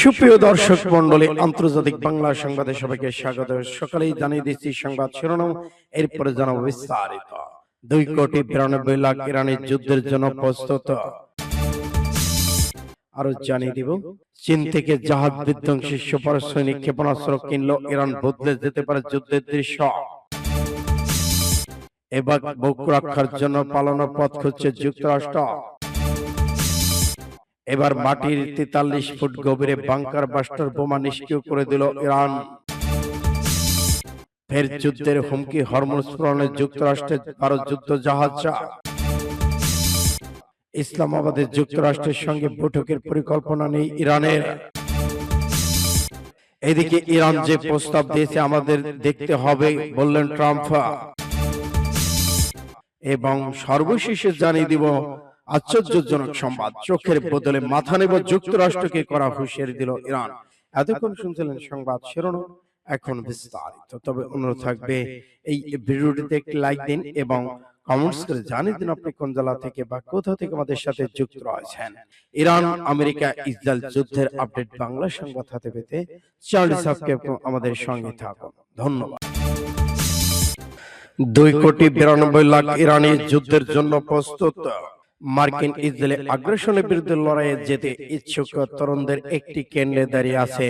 সুপ্রিয় দর্শক মন্ডলী, আন্তর্জাতিক বাংলা সংবাদে সবাইকে স্বাগত। সকালেই জানিয়ে দিচ্ছি সংবাদ শিরোনাম, এরপরে জানাবো বিস্তারিত। 2,92,00,000 ইরানের যুদ্ধের জন্য প্রস্তুত। আরো জানিয়ে দিব, চীন থেকে জাহাজ বিধ্বংসী সুপারসনিক ক্ষেপণাস্ত্র কিনল ইরান, বদলে যেতে পারে যুদ্ধের দৃশ্য। এবার বুক রক্ষার জন্য পালানোর পথ খুঁজছে যুক্তরাষ্ট্র। এবার মাটির 43 ফুট গভীরে বাংকার বাস্টার বোমা নিষ্ক্রিয় করে দিল ইরান। ফের যুদ্ধের হুমকি, হরমুজ প্রণয়ে যুক্তরাষ্ট্রের 12 যুদ্ধ জাহাজ। ইসলামাবাদে যুক্তরাষ্ট্রের সঙ্গে বৈঠকের পরিকল্পনা নেই ইরানের। এদিকে ইরান যে প্রস্তাব দিয়েছে আমাদের দেখতে হবে, বললেন ট্রাম্প। এবং সর্বশেষে জানিয়ে দিব আশ্চর্যজনক সংবাদ, চোখের বদলে মাথা নেব যুক্তরাষ্ট্রকে করা হুঁশিয়ারি দিল ইরান। এতক্ষণ শুনছিলেন সংবাদ শিরোনাম, এখন বিস্তারিত। তবে অনুরোধ থাকবে এই ভিডিওটিতে একটি লাইক দিন এবং কমেন্টস করে জানিয়ে দিন আপনি কোন জেলা থেকে বা কোথা থেকে আমাদের সাথে যুক্ত রয়েছেন। ইরান আমেরিকা ইসরায়েল যুদ্ধের আপডেট বাংলা সংবাদ হাতে পেতে চ্যানেলটি সাবস্ক্রাইব করে আমাদের সঙ্গে থাকুন। ধন্যবাদ। 2,92,00,000 ইরানি যুদ্ধের জন্য প্রস্তুত। মার্কিন ইসরায়েলি আগ্রাসনের বিরুদ্ধে লড়াইয়ে যেতে ইচ্ছুক তরুণদের একটি কেন্দ্রে দাঁড়িয়ে আছে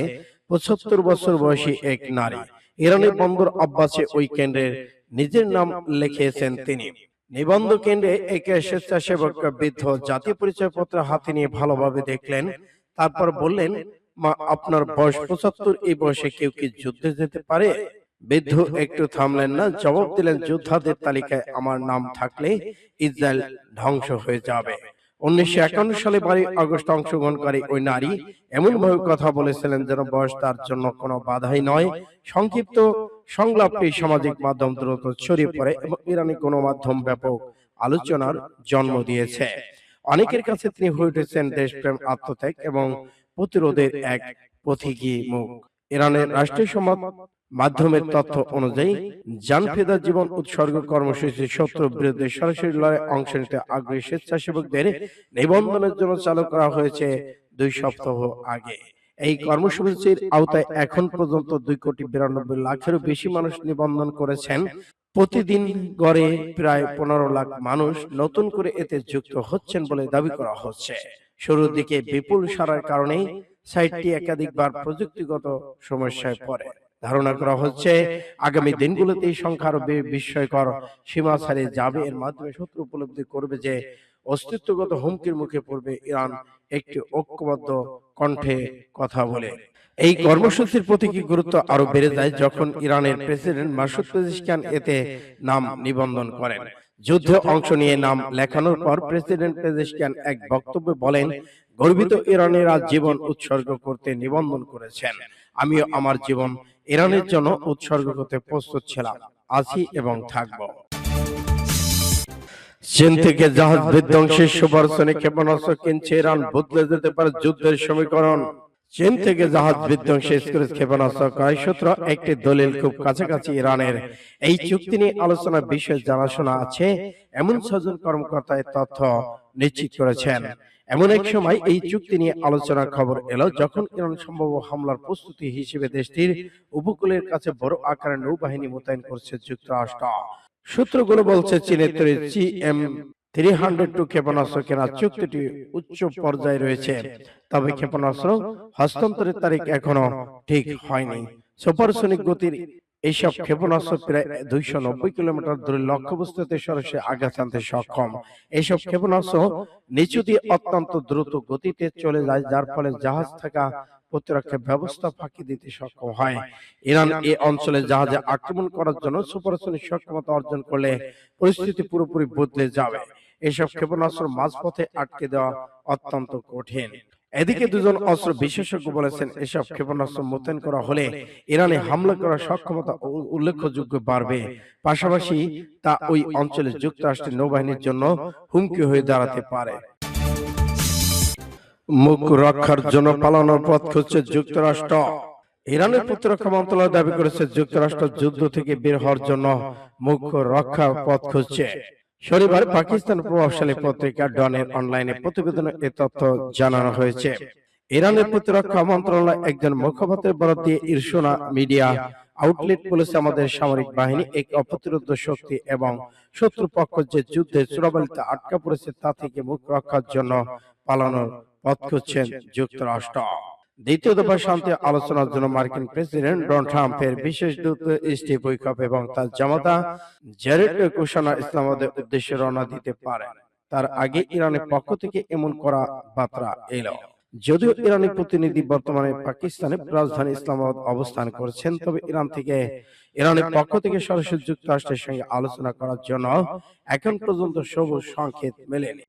75 বছর বয়সী এক নারী। ইরানের বন্দর আব্বাসে ওই কেন্দ্রের নিজের নাম লিখিয়েছেন তিনি। নিবন্ধ কেন্দ্রে এক স্বেচ্ছাসেবক বৃদ্ধ জাতীয় পরিচয়পত্র হাতে নিয়ে ভালোভাবে দেখলেন, তারপর বললেন, মা, আপনার বয়স 75, এই বয়সে কেউ কি যুদ্ধে যেতে পারে? বৃদ্ধ একটু থামলেন না, জবাব দিলেন, যোদ্ধাদের তালিকায় আমার নাম থাকলে ইসরায়েল ধ্বংস হয়ে যাবে। 1951 সালে 12 আগস্ট অংশগ্রহণকারী ওই নারী এমন ভাবে কথা বলেছিলেন যেন বয়স তার জন্য কোনো বাধাই নয়। সংক্ষিপ্ত সংলাপটি সামাজিক মাধ্যম দ্রুত ছড়িয়ে পড়ে এবং ইরানি গণমাধ্যম ব্যাপক আলোচনার জন্ম দিয়েছে। অনেকের কাছে তিনি হয়ে উঠেছেন দেশপ্রেম, আত্মত্যাগ এবং প্রতিরোধের এক প্রতীকী মুখ। ইরানের রাষ্ট্রীয় সংবাদ মাধ্যমের তথ্য অনুযায়ী জানফেদা জীবন উৎসর্গ কর্মসূচি শত্রুর বিরুদ্ধে সরাসরি লড়াইয়ে অংশ নিতে আগ্রহী স্বেচ্ছাসেবকদের নিবন্ধনের জন্য চালু করা হয়েছে 2 সপ্তাহ আগে। এই কর্মসূচির আওতায় এখন পর্যন্ত 2,92,00,000-এরও বেশি মানুষ নিবন্ধন করেছেন। প্রতিদিন গড়ে প্রায় 15 লাখ মানুষ নতুন করে এতে যুক্ত হচ্ছেন বলে দাবি করা হচ্ছে। শুরুর দিকে বিপুল সাড়ার কারণে সাইটটি একাধিকবার প্রযুক্তিগত সমস্যায় পড়ে। ধারণা করা হচ্ছে আগামী দিনগুলোতে এই সংখ্যা আরো বিস্ময়কর সীমা ছাড়িয়ে যাবে। এর মাধ্যমে শত্রু উপলব্ধি করবে যে অস্তিত্বগত হুমকির মুখে পড়বে ইরান একটি ঐক্যবদ্ধ কণ্ঠে কথা বলে। এই কর্মসূচির প্রতীকী গুরুত্ব আরো বেড়ে যায় যখন ইরানের প্রেসিডেন্ট মাসুদ পেজিশকিয়ান এতে নাম নিবন্ধন করেন। যুদ্ধে অংশ নিয়ে নাম লেখানোর পর প্রেসিডেন্ট পেজিশকিয়ান এক বক্তব্যে বলেন, গর্বিত ইরানিরা জীবন উৎসর্গ করতে নিবন্ধন করেছেন। আমিও আমার জীবন ইরানের জন্য উৎসর্গ করতে প্রস্তুত ছিলাম, আছি এবং থাকব। চীন থেকে জাহাজ বিধ্বংসী সুপারসনিক ক্ষেপণাস্ত্র কিনছে ইরান, বদলে যেতে পারে যুদ্ধের সমীকরণ। চীন থেকে জাহাজ বিধ্বংসী ক্রুজ ক্ষেপণাস্ত্র ক্রয় সূত্র একটি দলিল খুব কাছাকাছি ইরানের। এই চুক্তি নিয়ে আলোচনার বিষয়ে জানাশোনা আছে এমন 6 জন কর্মকর্তা তথ্য নিশ্চিত করেছেন। এমন এক সময় এই চুক্তি নিয়ে আলোচনার খবর এলো যখন ইরান সম্ভাব্য হামলার প্রস্তুতি হিসেবে দেশটির উপকূলের কাছে বড় আকারের নৌবাহিনী মোতায়েন করছে যুক্তরাষ্ট্র। সূত্রগুলো বলছে চীনের তৈরি CM-302 ক্ষেপণাস্ত্র কেনার চুক্তিটি উচ্চ পর্যায়ে রয়েছে, তবে ক্ষেপণাস্ত্র হস্তান্তরের তারিখ এখনো ঠিক হয়নি। সুপারসনিক গতির এইসব ক্ষেপণাস্ত্র প্রায় 290 কিলোমিটার দূরে লক্ষ্যবস্তুতে সরাসরি আঘাত আনতে সক্ষম। এইসব ক্ষেপণাস্ত্র নিচু দিয়ে অত্যন্ত দ্রুত গতিতে চলে যায়, যার ফলে জাহাজ থাকা প্রতিরক্ষা ব্যবস্থা ফাঁকি দিতে সক্ষম হয়। ইরান এই অঞ্চলে জাহাজে আক্রমণ করার জন্য সুপারসনিক সক্ষমতা অর্জন করলে পরিস্থিতি পুরোপুরি বদলে যাবে। এসব ক্ষেপণাস্ত্র মাঝপথে আটকে দেওয়া অত্যন্ত কঠিন। এদিকে 2 জন অস্ত্র বিশেষজ্ঞ বলেছেন, এসব ক্ষেপণাস্ত্র মোতায়েন করা হলে ইরানে হামলা করার সক্ষমতা উল্লেখযোগ্য বাড়বে। পাশাপাশি তা ওই অঞ্চলে যুক্তরাষ্ট্রের নৌবাহিনীর জন্য হুমকি হয়ে দাঁড়াতে পারে। মুখ রক্ষার জন্য পালানোর পথ খুঁজছে যুক্তরাষ্ট্র। ইরানের প্রতিরক্ষা মন্ত্রণালয় দাবি করেছে যুক্তরাষ্ট্র যুদ্ধ থেকে বের হওয়ার জন্য মুখ রক্ষার পথ খুঁজছে। শনিবার পাকিস্তান প্রভাবশালী পত্রিকা ডনের অনলাইনে প্রতিবেদনে এ তথ্য জানানো হয়েছে। ইরানের প্রতিরক্ষা মন্ত্রণালয় একজন মুখপাত্রের বরাত দিয়ে ইরসোনা মিডিয়া আউটলেট বলেছে, আমাদের সামরিক বাহিনী এক অপ্রতিরোধ্য শক্তি এবং শত্রুপক্ষ যে যুদ্ধে চূড়াবালিতে আটকা পড়েছে তা থেকে মুখ রক্ষার জন্য পালানোর পথ খুঁজছেন যুক্তরাষ্ট্র। দ্বিতীয় দফা শান্তি আলোচনার জন্য মার্কিন প্রেসিডেন্ট ডোনাল্ড ট্রাম্পের বিশেষ দূত স্টিভ উইটকফ এবং তার জামাতা জারেড কুশনার ইসলামাবাদের উদ্দেশ্যে রওনা দিতে পারেন। তার আগে ইরানের পক্ষ থেকে এমন করা বার্তা এলো। যদিও ইরানি প্রতিনিধি বর্তমানে পাকিস্তানের রাজধানী ইসলামাবাদ অবস্থান করছেন, তবে ইরানের পক্ষ থেকে সরাসরি যুক্তরাষ্ট্রের সঙ্গে আলোচনা করার জন্য এখন পর্যন্ত সবুজ সংকেত মেলেনি।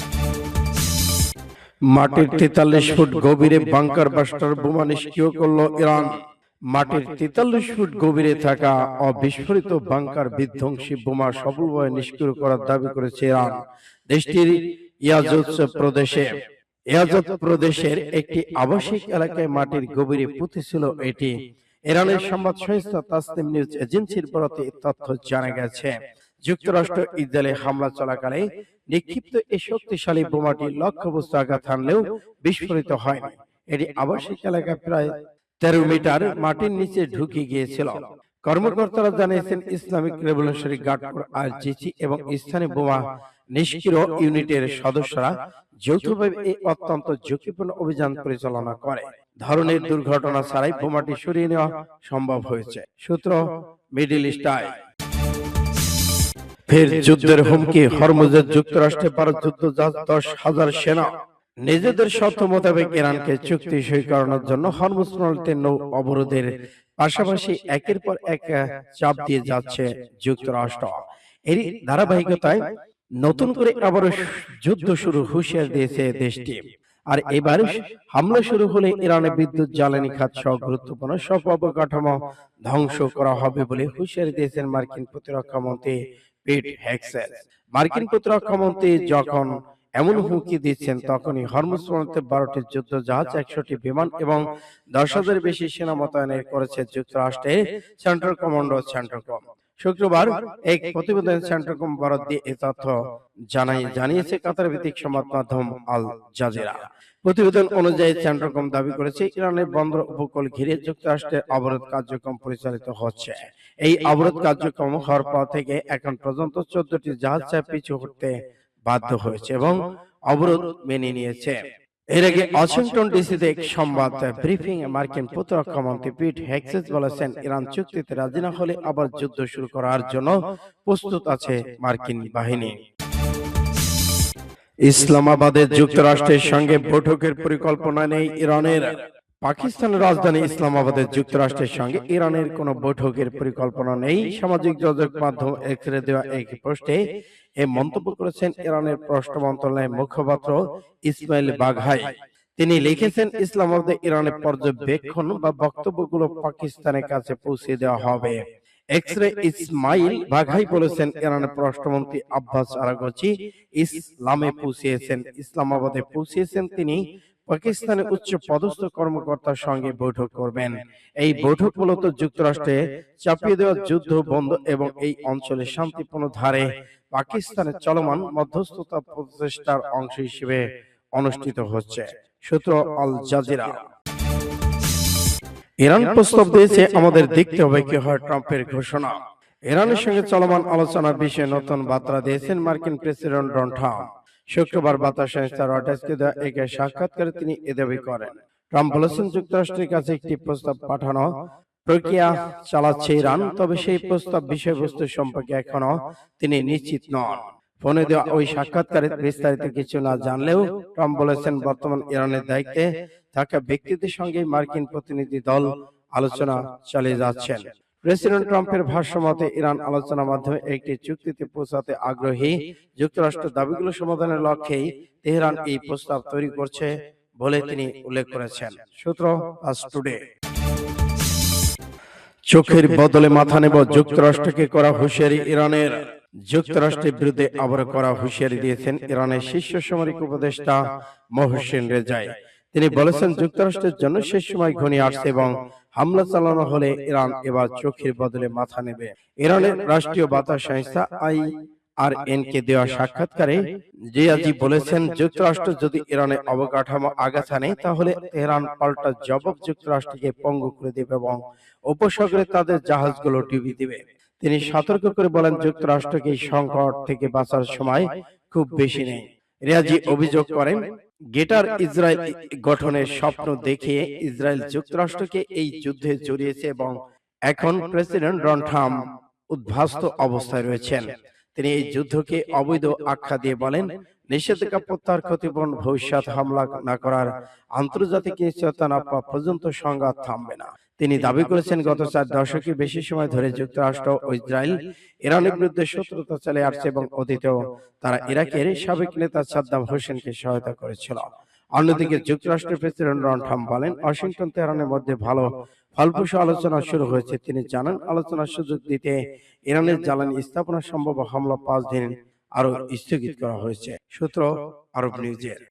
মাটির 43 ফুট গভীরে বাংকার বাস্টার বোমা নিষ্ক্রিয় করল ইরান। মাটির 43 ফুট গভীরে থাকা অবিস্ফোরিত বাংকার বিধ্বংসী বোমা সফলভাবে নিষ্ক্রিয় করার দাবি করেছে ইরান। দেশটির ইয়াজত প্রদেশের একটি আবাসিক এলাকায় মাটির গভীরে পুঁতেছিল এটি। ইরানের সংবাদ সংস্থা তাসনিম নিউজ এজেন্সির বরাতে তথ্য জানা গেছে। যুক্তরাষ্ট্র ইসরায়েলে হামলা চলাকালে নিক্ষিপ্ত এই শক্তিশালী বোমাটি লক্ষ্যবস্তু আঘাত হানলেও বিস্ফোরিত হয়নি। এটি আবাসিক এলাকায় প্রায় 13 মিটার মাটির নিচে ঢুকে গিয়েছিল। কর্মকর্তারা জানিয়েছেন, Islamic revolutionary guard corps IRGC এবং স্থানীয় বোমা নিষ্ক্রিয় ইউনিটের সদস্যরা যৌথভাবে এই অত্যন্ত ঝুঁকিপূর্ণ অভিযান পরিচালনা করে। ধরনের দুর্ঘটনা ছাড়াই বোমাটি সরিয়ে নেওয়া সম্ভব হয়েছে। সূত্র মিডল ইস্ট আই। ফের যুদ্ধের হুমকি, হরমুজে যুক্তরাষ্ট্রের 12 যুদ্ধ জাহাজ, 10,000 সেনা। নিজেদের শর্ত মোতাবেক ইরানকে চুক্তি সই করানোর জন্য হরমুজ প্রণালীতে নৌ অবরোধের পাশাপাশি একের পর এক চাপ দিয়ে যাচ্ছে যুক্তরাষ্ট্র। এরই ধারাবাহিকতায় নতুন করে আবার যুদ্ধ শুরু হুঁশিয়ার দিয়েছে দেশটি। আর এবার হামলা শুরু হলে ইরানের বিদ্যুৎ, জ্বালানি খাত সহ গুরুত্বপূর্ণ সব অবকাঠামো ধ্বংস করা হবে বলে হুঁশিয়ারি দিয়েছেন মার্কিন প্রতিরক্ষা মন্ত্রী পিট হেগসেট। মার্কিন প্রতিরক্ষা মন্ত্রী যখন এমন হুমকি দিচ্ছেন, তখনই হরমুজ প্রণালীতে 12টি যুদ্ধ জাহাজ, 100টি বিমান এবং 10,000 বেশি সেনা মোতায়েন করেছে যুক্তরাষ্ট্রের সেন্ট্রাল কমান্ড সেন্ট্রাকম। শুক্রবার এক প্রতিবেদন সেন্ট্রাকম বরাত দিয়ে এই তথ্য জানিয়েছে কাতার ভিত্তিক সংবাদ মাধ্যম আল জাজিরা। প্রতিবেদন অনুযায়ী সেন্ট্রাকম দাবি করেছে, ইরানের বন্দর উপকূল ঘিরে যুক্তরাষ্ট্রের অবরোধ কার্যক্রম পরিচালিত হচ্ছে। এই অবরোধ কার্যক্রম হওয়ার পর থেকে এখন পর্যন্ত 14টি জাহাজ পিছু হটতে বাধ্য হয়েছে এবং অবরোধ মেনে নিয়েছে। এর আগে ওয়াশিংটন ডিসিতে এক সংবাদ ব্রিফিং এ মার্কিন প্রতিরক্ষা মন্ত্রী পিট হেগসেট বলেছেন, ইরান চুক্তিতে রাজি না হলে আবার যুদ্ধ শুরু করার জন্য প্রস্তুত আছে মার্কিন বাহিনী। ইসলামাবাদে যুক্তরাষ্ট্রের সঙ্গে বৈঠকের পরিকল্পনা নেই ইরানের। পাকিস্তানের রাজধানী ইসলামাবাদে যুক্তরাষ্ট্রের সঙ্গে ইরানের কোনো বৈঠকের পরিকল্পনা নেই। সামাজিক যোগাযোগ মাধ্যম এক্সরে দেওয়া এক পোস্টে এ মন্তব্য করেছেন ইরানের পররাষ্ট্র মন্ত্রণালয়ের মুখপাত্র ইসমাইল বাঘাই। তিনি লিখেছেন, ইসলামাবাদে ইরানের পর্যবেক্ষণ বা বক্তব্যগুলো পাকিস্তানের কাছে পৌঁছে দেওয়া হবে। এক্সরে ইসমাইল বাঘাই বলেছেন, ইরানের পররাষ্ট্রমন্ত্রী আব্বাস আরাগচি ইসলামাবাদে পৌঁছিয়েছেন। তিনি পাকিস্তানের উচ্চ পদস্থ কর্মকর্তার সঙ্গে বৈঠক করবেন। এই বৈঠক মূলত যুক্তরাষ্ট্রে চাপিয়ে দেওয়া যুদ্ধ বন্ধ এবং এই অঞ্চলে শান্তিপূর্ণ ধারে পাকিস্তানের চলমান মধ্যস্থতা প্রচেষ্টার অংশ হিসেবে অনুষ্ঠিত হচ্ছে। সূত্র আল জাজিরা। ইরান প্রস্তাব দিয়েছে, আমাদের দেখতে হবে কি হয় ট্রাম্পের ঘোষণা। ইরানের সঙ্গে চলমান আলোচনার বিষয়ে নতুন বার্তা দিয়েছেন মার্কিন প্রেসিডেন্ট ডোনাল্ড ট্রাম্প। শুক্রবার বার্তা সংস্থা রয়টার্সকে দেওয়া এক সাক্ষাৎকারে তিনি এ দাবি করেন। ট্রাম্প বলেছেন, যুক্তরাষ্ট্রের কাছে একটি প্রস্তাব পাঠানো প্রক্রিয়া চালাচ্ছে ইরান, তবে সেই প্রস্তাব বিষয়বস্তু সম্পর্কে এখনো তিনি নিশ্চিত নন। ফোনে দেওয়া ওই সাক্ষাৎকারে বিস্তারিত কিছু না জানলেও ট্রাম্প বলেছেন, বর্তমান ইরানের দায়িত্বে থাকা ব্যক্তিদের সঙ্গে মার্কিন প্রতিনিধি দল আলোচনা চালিয়ে যাচ্ছেন। প্রেসিডেন্ট ট্রাম্পের ভাষ্য মতে, ইরান আলোচনার মাধ্যমে একটি চুক্তিতে পৌঁছাতে আগ্রহী। যুক্তরাষ্ট্র দাবিগুলো সমাধানের লক্ষ্যেই তেহরান এই প্রস্তাব তৈরি করছে বলে তিনি উল্লেখ করেছেন। সূত্র আজ টুডে। চোখের বদলে মাথা নেব, যুক্তরাষ্ট্রকে করা হুঁশিয়ারি ইরানের। যুক্তরাষ্ট্রের বিরুদ্ধে আবার করা হুঁশিয়ারি দিয়েছেন ইরানের শীর্ষ সামরিক উপদেষ্টা মোহসেন রেজাই। তিনি বলেছেন, যুক্তরাষ্ট্রের জন্য শেষ সময় ঘনিয়ে আসছে এবং হামলা চালানো হলে ইরান এবার চোখের বদলে মাথা নেবে। ইরানের রাষ্ট্রীয় বার্তা সংস্থা RN-কে দেওয়া সাক্ষাৎকারে জিয়াজি বলেছেন, যুক্তরাষ্ট্র যদি ইরানের অবকাঠামো আগাছা নেয় তাহলে তেহরান পাল্টা জবাব যুক্তরাষ্ট্রকে পঙ্গু করে দেবে এবং উপসাগরে তাদের জাহাজগুলো ডুবিয়ে দেবে। তিনি সতর্ক করে বলেন, যুক্তরাষ্ট্রকে এই সংকট থেকে বাঁচার সময় খুব বেশি নেই। রিয়াজি অভিযোগ করেন, গ্রেটার ইসরায়েল গঠনের স্বপ্ন দেখিয়ে ইসরায়েল যুক্তরাষ্ট্রকে এই যুদ্ধে জড়িয়েছে এবং এখন প্রেসিডেন্ট ডোনাল্ড ট্রাম্প উদ্বাস্তু অবস্থায় রয়েছেন। তিনি এই যুদ্ধকে অবৈধ আখ্যা দিয়ে বলেন, নিষেধাজ্ঞা প্রত্যাহার, ক্ষতিপূরণ, ভবিষ্যৎ হামলা না করার আন্তর্জাতিক নিশ্চয়তা না পাওয়া পর্যন্ত সংঘাত থামবে না। তিনি দাবি করেছেন, গত 4 দশকের বেশি সময় ধরে যুক্তরাষ্ট্র ও ইসরায়েল ইরানের বিরুদ্ধে শত্রুতা চালিয়ে আসছে এবং অতীতেও তারা ইরাকের সাবেক নেতা সাদ্দাম হোসেনকে সহায়তা করেছিল। অন্যদিকে যুক্তরাষ্ট্রের প্রেসিডেন্ট ডোনাল্ড ট্রাম্প বলেন, ওয়াশিংটন তেহরানের মধ্যে ভালো ফলপ্রসূ আলোচনা শুরু হয়েছে। তিনি জানান, আলোচনার সুযোগ দিতে ইরানের জ্বালানি স্থাপনা সম্ভাব্য হামলা 5 দিন আরো স্থগিত করা হয়েছে। সূত্র আরব নিউজের।